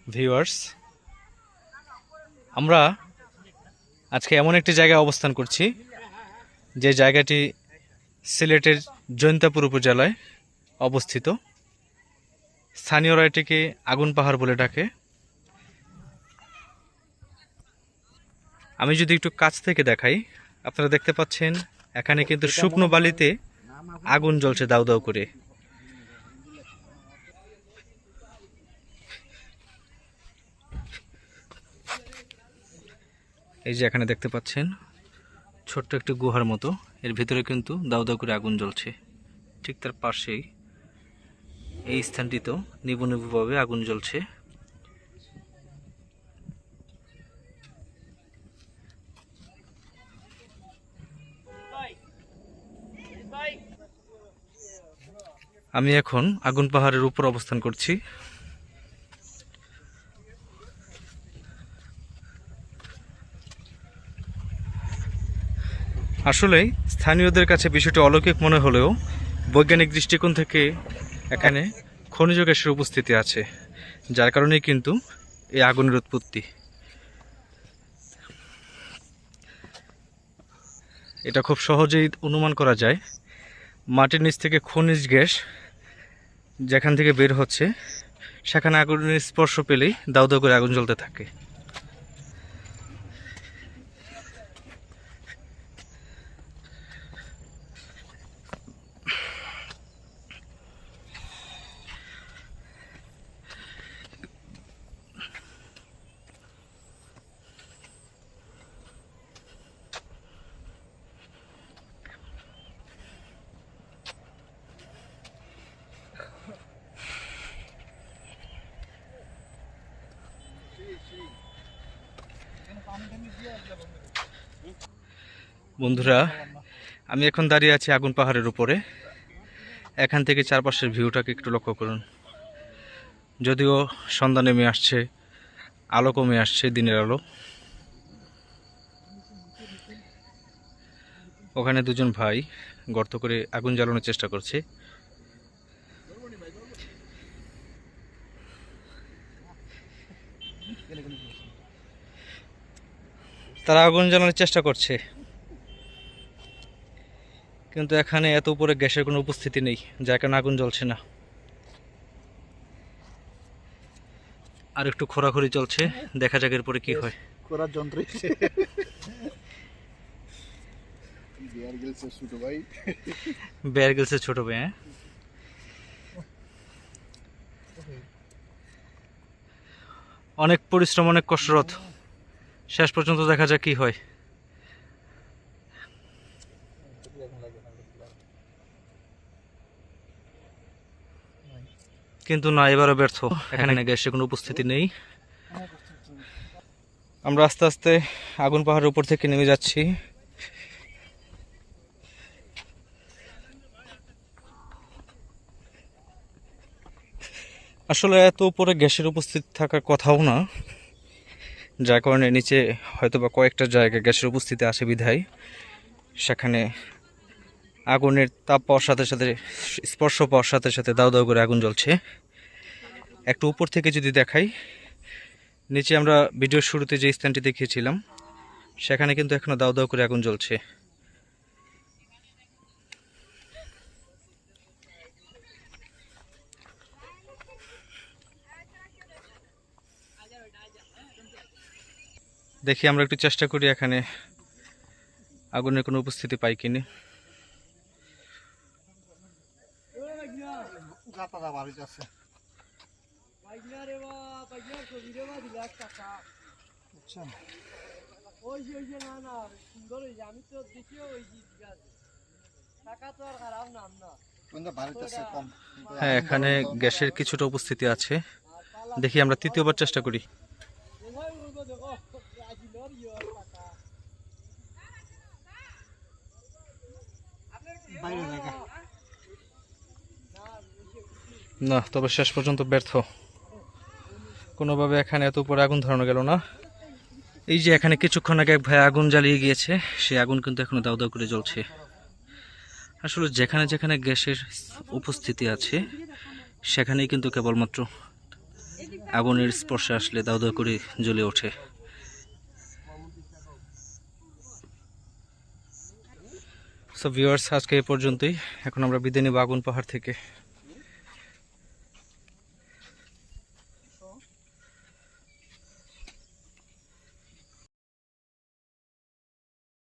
Viewers, আমরা আজকে এমন একটি জায়গায় অবস্থান করছি যে জায়গাটি সিলেটের জৈন্তাপুর উপজেলায় অবস্থিত। স্থানীয়রা এটিকে আগুন পাহাড় বলে ডাকে। আমি যদি একটু কাছ থেকে দেখাই, আপনারা দেখতে পাচ্ছেন এখানে কিন্তু শুকনো বালিতে আগুন জ্বলছে দাউ দাউ করে। এই যে এখানে দেখতে পাচ্ছেন ছোট্ট একটি গুহার মতো, এর ভিতরে কিন্তু দাউ দাউ করে আগুন জ্বলছে। ঠিক তার পাশেই এই স্থানটিতেও নিভু নিভুভাবে আগুন জ্বলছে। আমি এখন আগুন পাহাড়ের উপর অবস্থান করছি। আসলে স্থানীয়দের কাছে বিষয়টি অলৌকিক মনে হলেও বৈজ্ঞানিক দৃষ্টিকোণ থেকে এখানে খনিজ গ্যাসের উপস্থিতি আছে, যার কারণেই কিন্তু এই আগুনের উৎপত্তি। এটা খুব সহজেই অনুমান করা যায়, মাটির নিচ থেকে খনিজ গ্যাস যেখান থেকে বের হচ্ছে সেখানে আগুনের স্পর্শ পেলেই দাউ দাউ করে আগুন জ্বলতে থাকে। বন্ধুরা, আমি এখন দাঁড়িয়ে আছি আগুন পাহাড়ের উপরে। এখান থেকে চারপাশের ভিউটাকে একটু লক্ষ্য করুন। যদিও সন্ধ্যা নেমে আসছে, আলো কমে আসছে, দিনের আলো। ওখানে দুজন ভাই গর্ত করে আগুন জ্বালানোর চেষ্টা করছে। তারা আগুন জ্বালানোর চেষ্টা করছে, কিন্তু এখানে এত উপরে গ্যাসের কোনো উপস্থিতি নেই, যার কারণে আগুন জ্বলছে না। আর একটু খোরাখুরি চলছে, দেখা যাক এরপরে কি হয়। খোরার যন্ত্র বেয়ার গ্রিলসের ছোট ভাই। বেয়ার গ্রিলসের ছোট ভাই, হ্যাঁ। অনেক পরিশ্রম, অনেক কসরত, শেষ পর্যন্ত দেখা যাক কি হয়। কিন্তু না, এবারও ব্যর্থ। এখানে গ্যাসের কোনো উপস্থিতি নেই। আমরা আস্তে আস্তে আগুন পাহাড়ের উপর থেকে নেমে যাচ্ছি। আসলে এত উপরে গ্যাসের উপস্থিতি থাকার কথাও না, যার কারণে নিচে হয়তো বা কয়েকটা জায়গায় গ্যাসের উপস্থিতি আছে বিধায় সেখানে আগুনের তাপ পাওয়ার সাথে সাথে, স্পর্শ পাওয়ার সাথে সাথে দাউ দাউ করে আগুন জ্বলছে। একটু উপর থেকে যদি দেখাই, নিচে আমরা ভিডিওর শুরুতে যে স্থানটি দেখিয়েছিলাম সেখানে কিন্তু এখনো দাউ দাউ করে আগুন জ্বলছে। দেখি আমরা একটু চেষ্টা করি এখানে আগুনের কোনো উপস্থিতি পাই কিনি। হ্যাঁ, এখানে গ্যাসের কিছুটা উপস্থিতি আছে। দেখি আমরা তৃতীয়বার চেষ্টা করি। না, তবে শেষ পর্যন্ত ব্যর্থ। কোনোভাবে এখানে এত উপরে আগুন ধরানো গেল না। এই যে এখানে কিছুক্ষণ আগে এক ভাই আগুন জ্বালিয়ে গিয়েছে, সেই আগুন কিন্তু এখনো দাউ দাউ করে জ্বলছে। আসলে যেখানে যেখানে গ্যাসের উপস্থিতি আছে সেখানেই কিন্তু কেবলমাত্র আগুনের স্পর্শে আসলে দাউ দাউ করে জ্বলে ওঠে। সো ভিউয়ার্স, আজকে এ পর্যন্তই। এখন আমরা বিদায় নেব আগুন পাহাড় থেকে।